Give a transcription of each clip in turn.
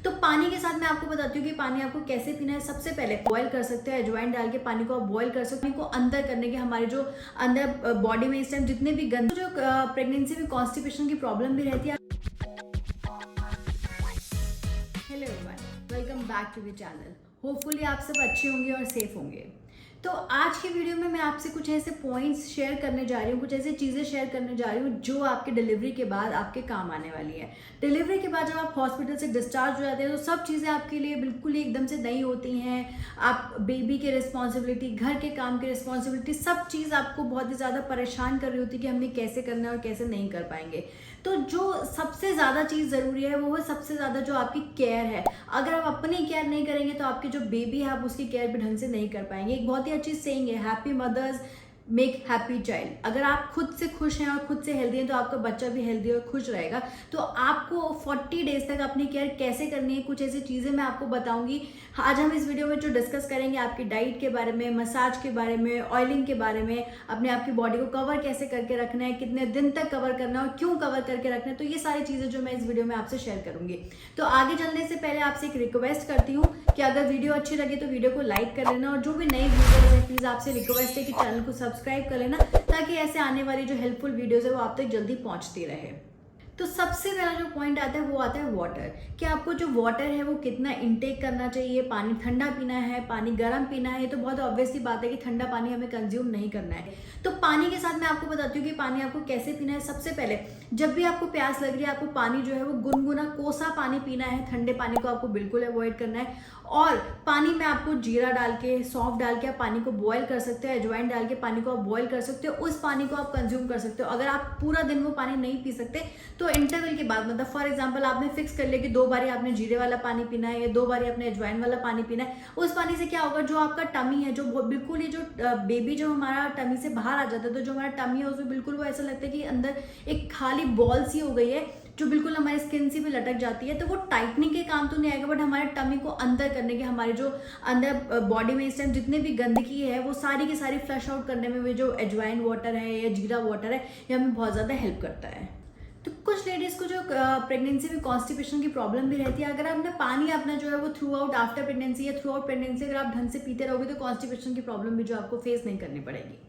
तो पानी के साथ मैं आपको बताती हूँ कि पानी आपको कैसे पीना है। सबसे पहले बॉईल कर सकते हो, अजवाइन डाल के पानी को आप बॉईल कर सकते हो। पानी को अंदर करने के हमारे जो अंदर बॉडी में इस टाइम जितने भी गंदे जो प्रेगनेंसी में कॉन्स्टिपेशन की प्रॉब्लम भी रहती है। Hello everyone, welcome back to the channel. Hopefully आप सब अच्छे होंगे और सेफ होंगे। तो आज की वीडियो में मैं आपसे कुछ ऐसे पॉइंट्स शेयर करने जा रही हूँ, कुछ ऐसी चीज़ें शेयर करने जा रही हूँ जो आपके डिलीवरी के बाद आपके काम आने वाली है। डिलीवरी के बाद जब आप हॉस्पिटल से डिस्चार्ज हो जाते हैं तो सब चीज़ें आपके लिए बिल्कुल ही एकदम से नई होती हैं। आप बेबी के रिस्पॉन्सिबिलिटी, घर के काम की रिस्पॉन्सिबिलिटी, सब चीज़ आपको बहुत ही ज़्यादा परेशान कर रही होती है कि हमने कैसे करना है और कैसे नहीं कर पाएंगे। तो जो सबसे ज़्यादा चीज़ ज़रूरी है वो है सबसे ज़्यादा जो आपकी केयर है। अगर आप अपनी केयर नहीं करेंगे तो आपकी जो बेबी है आप उसकी केयर भी ढंग से नहीं कर पाएंगे। एक बहुत ही अच्छी सेइंग है, happy mothers make happy child. अगर आप खुद से खुश हैं और खुद से हेल्दी हैं तो आपका बच्चा भी हेल्दी और खुश रहेगा। तो आपको 40 डेज तक अपनी केयर कैसे करनी है, कुछ ऐसी चीज़ें मैं आपको बताऊंगी। आज हम इस वीडियो में जो डिस्कस करेंगे आपकी डाइट के बारे में, मसाज के बारे में, ऑयलिंग के बारे में, अपने आपकी बॉडी को कवर कैसे करके रखना है, कितने दिन तक कवर करना है और क्यों कवर करके रखना है। तो ये सारी चीज़ें जो मैं इस वीडियो में आपसे शेयर करूंगी। तो आगे चलने से पहले आपसे एक रिक्वेस्ट करती हूँ कि अगर वीडियो अच्छी लगे तो वीडियो को लाइक कर लेना, और जो भी नए व्यूअर्स हैं प्लीज़ आपसे रिक्वेस्ट है कि चैनल को सब्सक्राइब कर लेना ताकि ऐसे आने वाली जो हेल्पफुल वीडियोस है वो आप तक जल्दी पहुंचती रहे। तो सबसे पहला जो पॉइंट आता है वो आता है वाटर, कि आपको जो वाटर है वो कितना इनटेक करना चाहिए। पानी ठंडा पीना है, पानी गर्म पीना है, ये तो बहुत ऑब्वियस सी बात है कि ठंडा पानी हमें कंज्यूम नहीं करना है। तो पानी के साथ मैं आपको बताती हूँ कि पानी आपको कैसे पीना है। सबसे पहले जब भी आपको प्यास लग रही है, आपको पानी जो है वो गुनगुना कोसा पानी पीना है। ठंडे पानी को आपको बिल्कुल अवॉइड करना है। और पानी में आपको जीरा डाल के, सौंफ डाल के आप पानी को बॉयल कर सकते हो, अजवाइन डाल के पानी को आप बॉयल कर सकते हो। उस पानी को आप कंज्यूम कर सकते हो। अगर आप पूरा दिन वो पानी नहीं पी सकते तो इंटरवल के बाद, मतलब फॉर एग्जांपल आपने फिक्स कर लिया कि 2 बारी आपने जीरे वाला पानी पीना है या 2 बारी आपने अजवाइन वाला पानी पीना है। उस पानी से क्या होगा, जो आपका टमी है, जो बिल्कुल ही जो बेबी जो हमारा टमी से बाहर आ जाता है, तो जो हमारा टमी है उसमें बिल्कुल वो ऐसा लगता है कि अंदर एक खाली बॉल सी हो गई है जो बिल्कुल हमारी स्किन से भी लटक जाती है। तो वो टाइटनिंग के काम तो नहीं आएगा, बट हमारे टमी को अंदर करने के, हमारे जो अंदर बॉडी में इस टाइम जितने भी गंदगी है वो सारी की सारी फ्लश आउट करने में जो अजवाइन वाटर है या जीरा वाटर है ये हमें बहुत ज़्यादा हेल्प करता है। तो कुछ लेडीज़ को जो प्रेगनेंसी में कॉन्स्टिपेशन की प्रॉब्लम भी रहती है, अगर आपने पानी अपना जो है वो थ्रू आउट आफ्टर प्रेगनेंसी या थ्रू आउट प्रेगनेंसी अगर आप ढंग से पीते रहोगे तो कॉन्स्टिपेशन की प्रॉब्लम भी जो आपको फेस नहीं करनी पड़ेगी।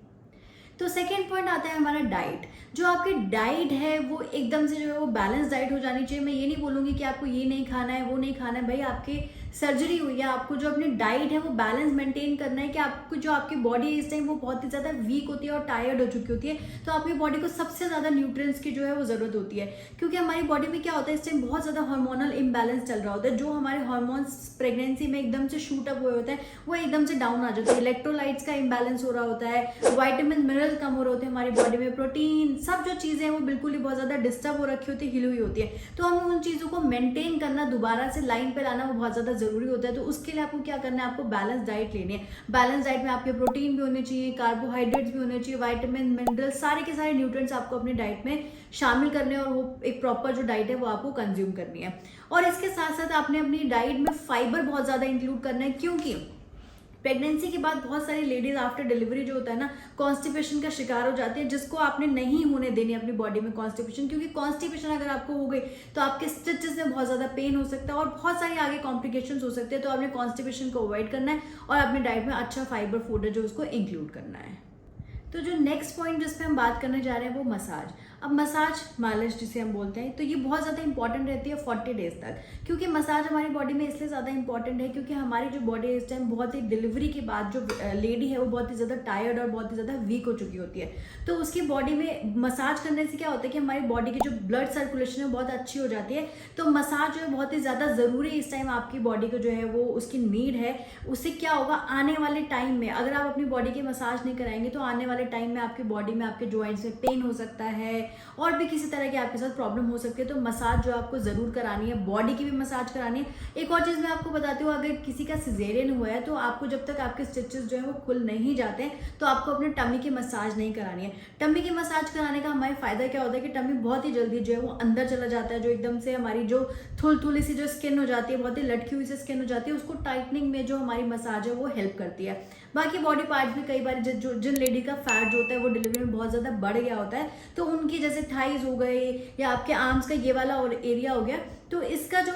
तो सेकेंड पॉइंट आता है हमारा डाइट। जो आपकी डाइट है वो एकदम से जो है वो बैलेंस डाइट हो जानी चाहिए। मैं ये नहीं बोलूँगी कि आपको ये नहीं खाना है वो नहीं खाना है। भाई आपकी सर्जरी हुई है, आपको जो अपनी डाइट है वो बैलेंस मेंटेन करना है कि आपको जो आपकी बॉडी इस टाइम वो बहुत ही ज़्यादा वीक होती है और टायर्ड हो चुकी होती है। तो आपकी बॉडी को सबसे ज़्यादा न्यूट्रिएंट्स की जो है वो ज़रूरत होती है, क्योंकि हमारी बॉडी में क्या होता है इस टाइम बहुत ज़्यादा हार्मोनल इम्बैलेंस चल रहा होता है। जो हमारे हार्मोन्स प्रेगनेंसी में एकदम से शूट अप हुए होते हैं वो एकदम से डाउन आ जाते हैं। इलेक्ट्रोलाइट्स का इम्बैलेंस हो रहा होता है, वाइटामिन मिनरल्स कम हो रहे होते हैं हमारी बॉडी में, प्रोटीन, सब जो चीज़ें हैं वो बिल्कुल ही बहुत ज़्यादा डिस्टर्ब हो रखी होती है, हिली हुई होती है। तो हमें उन चीज़ों को मेंटेन करना, दोबारा से लाइन पे लाना वो बहुत ज़्यादा ज़रूरी होता है। तो उसके लिए आपको क्या करना है, आपको बैलेंस डाइट लेनी है। बैलेंस डाइट में आपके प्रोटीन भी होने चाहिए, कार्बोहाइड्रेट्स भी होने चाहिए, वाइटामिन, मिनरल, सारे के सारे न्यूट्रिएंट्स आपको अपनी डाइट में शामिल करने हैं और वो एक प्रॉपर जो डाइट है वो आपको कंज्यूम करनी है। और इसके साथ साथ आपने अपनी डाइट में फाइबर बहुत ज़्यादा इंक्लूड करना है, क्योंकि प्रेगनेंसी के बाद बहुत सारी लेडीज आफ्टर डिलीवरी जो होता है ना कॉन्स्टिपेशन का शिकार हो जाती है, जिसको आपने नहीं होने देनी अपनी बॉडी में कॉन्स्टिपेशन। क्योंकि कॉन्स्टिपेशन अगर आपको हो गई तो आपके स्टिचेस में बहुत ज़्यादा पेन हो सकता है और बहुत सारी आगे कॉम्प्लिकेशंस हो सकते हैं। तो आपने कॉन्स्टिपेशन को अवॉइड करना है और अपनी डाइट में अच्छा फाइबर फूड है जो उसको इंक्लूड करना है। तो जो नेक्स्ट पॉइंट जिस पे हम बात करने जा रहे हैं वो मसाज। अब मसाज, मालिश जिसे हम बोलते हैं, तो ये बहुत ज़्यादा इंपॉर्टेंट रहती है 40 डेज तक। क्योंकि मसाज हमारी बॉडी में इसलिए ज़्यादा इंपॉर्टेंट है क्योंकि हमारी जो बॉडी इस टाइम बहुत ही डिलीवरी के बाद जो लेडी है वो बहुत ही ज़्यादा टायर्ड और बहुत ही ज़्यादा वीक हो चुकी होती है। तो उसकी बॉडी में मसाज करने से क्या होता है कि हमारी बॉडी की जो ब्लड सर्कुलेशन है बहुत अच्छी हो जाती है। तो मसाज जो है बहुत ही ज़्यादा ज़रूरी इस टाइम आपकी बॉडी को जो है वो उसकी नीड है। उससे क्या होगा, आने वाले टाइम में अगर आप अपनी बॉडी की मसाज नहीं कराएंगे तो आने वाले टाइम में आपकी बॉडी में, आपके जॉइंट्स में पेन हो सकता है और भी किसी तरह की आपके साथ प्रॉब्लम हो सकती है। तो मसाज जो आपको ज़रूर करानी है, बॉडी की भी मसाज करानी है। एक और चीज़ मैं आपको बताती हूँ, अगर किसी का सिजेरियन हुआ है तो आपको जब तक आपके स्टिचेस जो है वो खुल नहीं जाते हैं तो आपको अपने टमी की मसाज नहीं करानी है। टमी की मसाज कराने का हमारे फ़ायदा क्या होता है कि टमी बहुत ही जल्दी जो है वो अंदर चला जाता है। जो एकदम से हमारी जो थुलथुली सी जो स्किन हो जाती है, बहुत ही लटकी हुई सी स्किन हो जाती है, उसको टाइटनिंग में जो हमारी मसाज है वो हेल्प करती है। बाकी बॉडी पार्ट्स भी कई बार जिन लेडी का फैट जो होता है वो डिलीवरी में बहुत ज़्यादा बढ़ गया होता है, तो उनकी जैसे थाइज हो गए या आपके आर्म्स का ये वाला और एरिया हो गया, तो इसका जो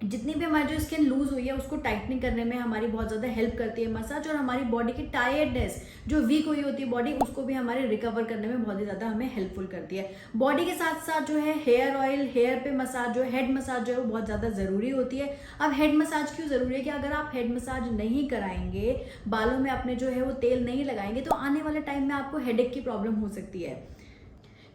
जितनी भी हमारी जो स्किन लूज हुई है उसको टाइटनिंग करने में हमारी बहुत ज़्यादा हेल्प करती है मसाज, और हमारी बॉडी की टायर्डनेस जो वीक हुई होती है बॉडी, उसको भी हमारे रिकवर करने में बहुत ही ज़्यादा हमें हेल्पफुल करती है। बॉडी के साथ साथ जो है हेयर ऑयल, हेयर पे मसाज, जो हेड मसाज जो है वो बहुत ज़्यादा ज़रूरी होती है। अब हेड मसाज क्यों ज़रूरी है कि अगर आप हेड मसाज नहीं कराएंगे, बालों में अपने जो है वो तेल नहीं लगाएंगे, तो आने वाले टाइम में आपको हेडेक की प्रॉब्लम हो सकती है।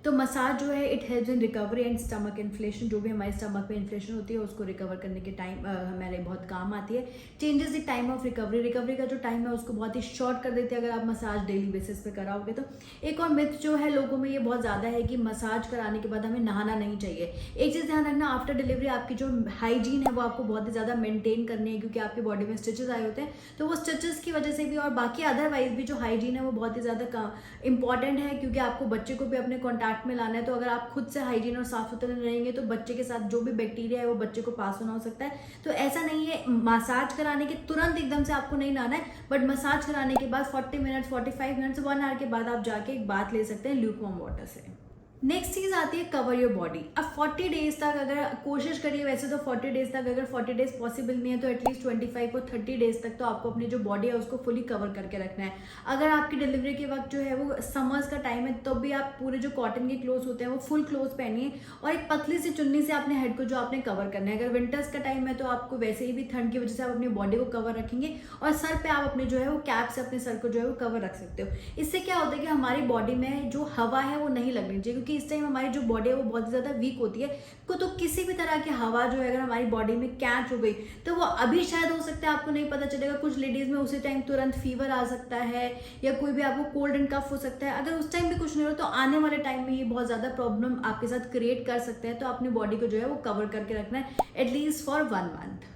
तो मसाज जो है it helps in recovery and stomach inflation, जो भी हमारे स्टमक में इन्फ्लेशन होती है उसको रिकवर करने के टाइम हमारे बहुत काम आती है। Changes the time of recovery, recovery का जो टाइम है उसको बहुत ही शॉर्ट कर देती है अगर आप मसाज डेली बेसिस पे कराओगे तो। एक और मिथ जो है लोगों में ये बहुत ज़्यादा है कि मसाज कराने के बाद हमें नहाना नहीं चाहिए। एक चीज़ ध्यान रखना, आफ्टर डिलीवरी आपकी जो हाइजीन है वो आपको बहुत ही ज़्यादा मेंटेन करनी है, क्योंकि आपकी बॉडी में स्टिचेस आए होते हैं, तो वो स्टिचेस की वजह से भी और बाकी अदरवाइज भी जो हाइजीन है वो बहुत ही ज़्यादा इंपॉर्टेंट है, क्योंकि आपको बच्चे को भी अपने कॉन्टैक्ट में लाना है। तो अगर आप खुद से हाइजीन और साफ सुथरे रहेंगे तो बच्चे के साथ जो भी बैक्टीरिया है वो बच्चे को पास होना हो सकता है। तो ऐसा नहीं है मसाज कराने के तुरंत एकदम से आपको नहीं नहाना है, बट मसाज कराने के बाद 40 मिनट्स, 45 मिनट्स, 1 आवर के बाद आप जाके एक बात ले सकते हैं ल्यूकवार्म वाटर से। नेक्स्ट चीज आती है कवर योर बॉडी। अब 40 डेज तक अगर कोशिश करिए, वैसे तो 40 डेज तक, अगर 40 डेज पॉसिबल नहीं है तो एटलीस्ट 25 और 30 डेज तक तो आपको अपनी जो बॉडी है उसको फुली कवर करके रखना है। अगर आपकी डिलीवरी के वक्त जो है वो समर्स का टाइम है तो भी आप पूरे जो कॉटन के क्लोथ होते हैं वो फुल क्लोथ पहनिए, और एक पतली सी चुन्नी से अपने हेड को जो आपने कवर करना है। अगर विंटर्स का टाइम है तो आपको वैसे ही भी ठंड की वजह से आप अपनी बॉडी को कवर रखेंगे, और सर पे आप अपने जो है वो कैप से अपने सर को जो है वो कवर रख सकते हो। इससे क्या होता है कि हमारी बॉडी में जो हवा है वो नहीं लगनी चाहिए, क्योंकि इस टाइम हमारी जो बॉडी है वो बहुत ज़्यादा वीक होती है। तो किसी भी तरह की हवा जो है अगर हमारी बॉडी में कैच हो गई तो वो अभी शायद हो सकता है आपको नहीं पता चलेगा, कुछ लेडीज में उसी टाइम तुरंत फीवर आ सकता है, या कोई भी आपको कोल्ड एंड कफ हो सकता है। अगर उस टाइम भी कुछ नहीं हो तो आने वाले टाइम में ये बहुत ज़्यादा प्रॉब्लम आपके साथ क्रिएट कर सकते हैं। तो अपनी बॉडी को जो है वो कवर करके रखना है at least for 1 month.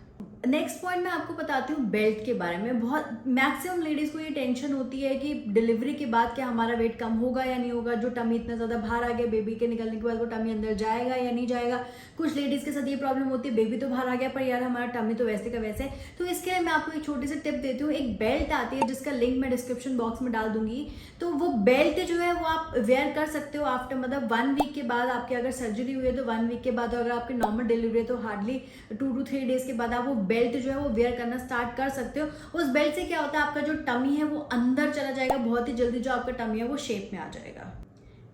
Next point मैं आपको बताती हूँ बेल्ट के बारे में। बहुत मैक्सिमम लेडीज को ये टेंशन होती है कि डिलीवरी के बाद क्या हमारा वेट कम होगा या नहीं होगा, जो टमी इतना ज़्यादा बाहर आ गया, बेबी के निकलने के बाद वो टमी अंदर जाएगा या नहीं जाएगा। कुछ लेडीज़ के साथ ये प्रॉब्लम होती है, बेबी तो बाहर आ गया पर यार हमारा टमी तो वैसे का वैसे है। तो इसके लिए मैं आपको एक छोटी सी टिप देती हूँ। एक बेल्ट आती है जिसका लिंक मैं डिस्क्रिप्शन बॉक्स में डाल दूंगी, तो वो बेल्ट जो है वो आप वेयर कर सकते हो आफ्टर, मतलब 1 वीक के बाद आपकी अगर सर्जरी हुई है तो 1 वीक के बाद, अगर आपकी नॉर्मल डिलीवरी है तो हार्डली 2 to 3 डेज के बाद आप वो बेल्ट जो है वो वेयर करना स्टार्ट कर सकते हो। उस बेल्ट से क्या होता है, आपका जो टमी है वो अंदर चला जाएगा, बहुत ही जल्दी जो आपका टमी है वो शेप में आ जाएगा।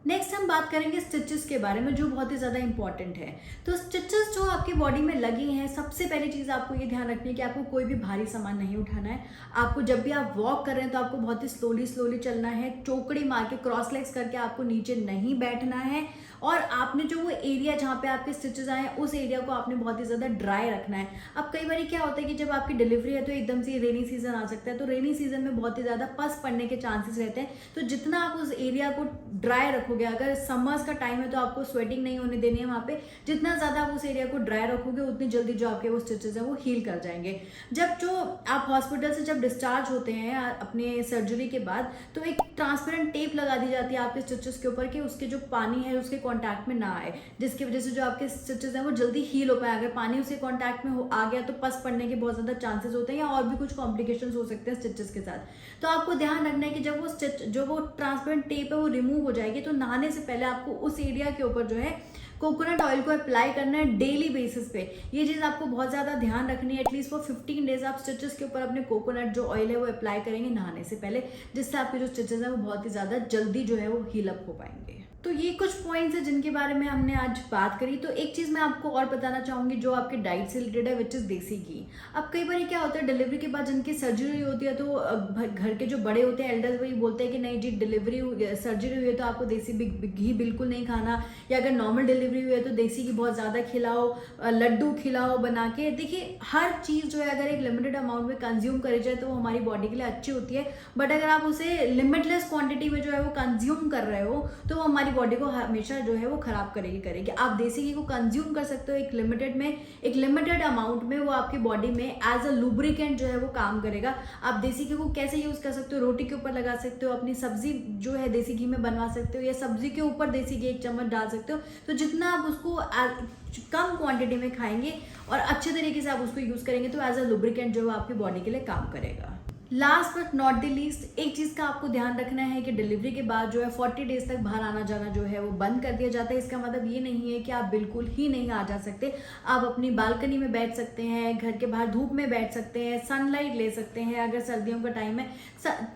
नेक्स्ट हम बात करेंगे स्टिचेस के बारे में, जो बहुत ही ज़्यादा इंपॉर्टेंट है। तो स्टिचेस जो आपकी बॉडी में लगी हैं, सबसे पहली चीज़ आपको ये ध्यान रखनी है कि आपको कोई भी भारी सामान नहीं उठाना है। आपको जब भी आप वॉक कर रहे हैं तो आपको बहुत ही स्लोली चलना है, चौकड़ी मार के क्रॉस लेग्स करके आपको नीचे नहीं बैठना है, और आपने जो वो एरिया जहाँ पे आपके स्टिचेस आए हैं उस एरिया को आपने बहुत ही ज़्यादा ड्राई रखना है। अब कई बार क्या होता है कि जब आपकी डिलीवरी है तो एकदम से रेनी सीजन आ सकता है, तो रेनी सीजन में बहुत ही ज़्यादा पस पड़ने के चांसेस रहते हैं। तो जितना आप उस एरिया को ड्राई रखोगे, अगर समर्स का टाइम है तो आपको स्वेटिंग नहीं होने देनी है वहाँ पे, जितना ज़्यादा आप उस एरिया को ड्राई रखोगे उतनी जल्दी जो आपके वो स्टिचेस हैं वो हील कर जाएंगे। जब जो आप हॉस्पिटल से जब डिस्चार्ज होते हैं अपने सर्जरी के बाद, तो एक ट्रांसपेरेंट टेप लगा दी जाती है आपके स्टिचेस के ऊपर कि उसके जो पानी है उसके कांटेक्ट में ना आए, जिसकी वजह से जो आपके स्टिचेस हैं वो जल्दी हील हो पाए। अगर पानी उसके कांटेक्ट में आ गया तो पस पड़ने के बहुत ज़्यादा चांसेस होते हैं, या और भी कुछ कॉम्प्लिकेशंस हो सकते हैं स्टिचेस के साथ। तो आपको ध्यान रखना है कि जब वो स्टिच जो वो ट्रांसपेरेंट टेप है वो रिमूव हो जाएगी, तो नहाने से पहले आपको उस एरिया के ऊपर जो है कोकोनट ऑयल को अप्लाई करना है डेली बेसिस पे। ये चीज़ आपको बहुत ज़्यादा ध्यान रखनी है। एटलीस्ट फॉर 15 डेज आप स्टिचेस के ऊपर अपने कोकोनट जो ऑयल है वो अप्लाई करेंगे नहाने से पहले, जिससे आपके जो स्टिचेस हैं वो बहुत ही ज़्यादा जल्दी जो है वो हील अप हो पाएंगे। तो ये कुछ पॉइंट्स हैं जिनके बारे में हमने आज बात करी। तो एक चीज़ मैं आपको और बताना चाहूँगी जो आपके डाइट से रिलेटेड है, विच इज़ देसी घी। अब कई बार क्या होता है डिलीवरी के बाद जिनकी सर्जरी होती है तो घर के जो बड़े होते हैं एल्डर्स वही बोलते हैं कि नहीं जी डिलीवरी सर्जरी हुई है तो आपको देसी घी बिल्कुल नहीं खाना, या अगर नॉर्मल डिलीवरी हुई है तो देसी घी बहुत ज़्यादा खिलाओ, लड्डू खिलाओ बना के। देखिए हर चीज़ जो है अगर एक लिमिटेड अमाउंट में कंज्यूम करी जाए तो वो हमारी बॉडी के लिए अच्छी होती है, बट अगर आप उसे लिमिटलेस क्वांटिटी में जो है वो कंज्यूम कर रहे हो तो वो हमारी बॉडी को हमेशा जो है वो खराब करेगी। आप देसी घी को कंज्यूम कर सकते हो एक लिमिटेड में, एक लिमिटेड अमाउंट में, वो आपकी बॉडी में एज अ लुब्रिकेंट जो है वो काम करेगा। आप देसी घी को कैसे यूज कर सकते हो, रोटी के ऊपर लगा सकते हो, अपनी सब्जी जो है देसी घी में बनवा सकते हो, या सब्जी के ऊपर देसी घी 1 चम्मच डाल सकते हो। तो जितना आप उसको कम क्वांटिटी में खाएंगे और अच्छे तरीके से आप उसको यूज करेंगे तो एज अ लुब्रिकेंट जो है आपकी बॉडी के लिए काम करेगा। Last but not the least, एक चीज़ का आपको ध्यान रखना है कि डिलीवरी के बाद जो है 40 डेज तक बाहर आना जाना जो है वो बंद कर दिया जाता है। इसका मतलब ये नहीं है कि आप बिल्कुल ही नहीं आ जा सकते। आप अपनी बालकनी में बैठ सकते हैं, घर के बाहर धूप में बैठ सकते हैं, सनलाइट ले सकते हैं। अगर सर्दियों का टाइम है,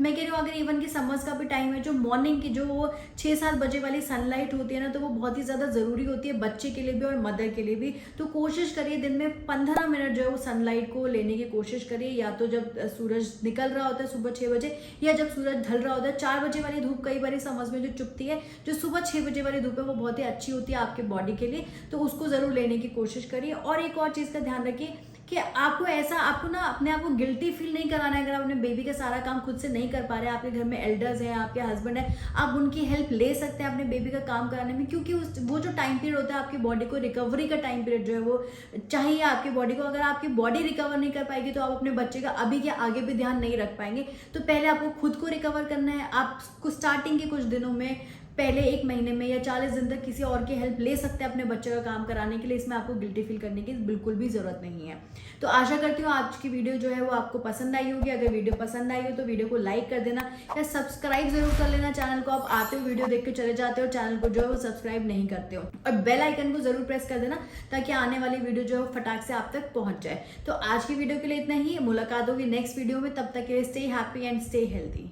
मैं कह रही हूँ अगर इवन की समर्स का भी टाइम है, जो मॉर्निंग की जो वो 6-7 बजे वाली सनलाइट होती है ना, तो वो बहुत ही ज़्यादा ज़रूरी होती है बच्चे के लिए भी और मदर के लिए भी। तो कोशिश करिए दिन में 15 मिनट जो है वो सनलाइट को लेने की कोशिश करिए, या तो जब सूरज निकल रहा होता है सुबह 6 बजे, या जब सूरज ढल रहा होता है। 4 बजे वाली धूप कई बार समझ में जो चुभती है, जो सुबह 6 बजे वाली धूप है वो बहुत ही अच्छी होती है आपके बॉडी के लिए, तो उसको जरूर लेने की कोशिश करिए। और एक और चीज़ का ध्यान रखिए कि आपको ना अपने आप को गिल्टी फील नहीं कराना है। अगर आप अपने बेबी का सारा काम खुद से नहीं कर पा रहे हैं, आपके घर में एल्डर्स हैं, आपके हस्बैंड है, आप उनकी हेल्प ले सकते हैं अपने बेबी का काम कराने में, क्योंकि वो जो टाइम पीरियड होता है आपकी बॉडी को रिकवरी का टाइम पीरियड जो है वो चाहिए आपकी बॉडी को। अगर आपकी बॉडी रिकवर नहीं कर पाएगी तो आप अपने बच्चे का अभी के आगे भी ध्यान नहीं रख पाएंगे। तो पहले आपको खुद को रिकवर करना है। आपको स्टार्टिंग के कुछ दिनों में, पहले 1 महीने में या 40 दिन तक किसी और की हेल्प ले सकते हैं अपने बच्चे का काम कराने के लिए। इसमें आपको गिल्टी फील करने की बिल्कुल भी जरूरत नहीं है। तो आशा करती हूँ आज की वीडियो जो है वो आपको पसंद आई होगी। अगर वीडियो पसंद आई हो तो वीडियो को लाइक कर देना या सब्सक्राइब जरूर कर लेना चैनल को। आप आते हो वीडियो देख के चले जाते हो, चैनल को जो है वो सब्सक्राइब नहीं करते हो, और बेल आइकन को जरूर प्रेस कर देना ताकि आने वाली वीडियो जो है फटाक से आप तक पहुंच जाए। तो आज की वीडियो के लिए इतना ही। मुलाकात होगी नेक्स्ट वीडियो में, तब तक के लिए stay happy and stay healthy.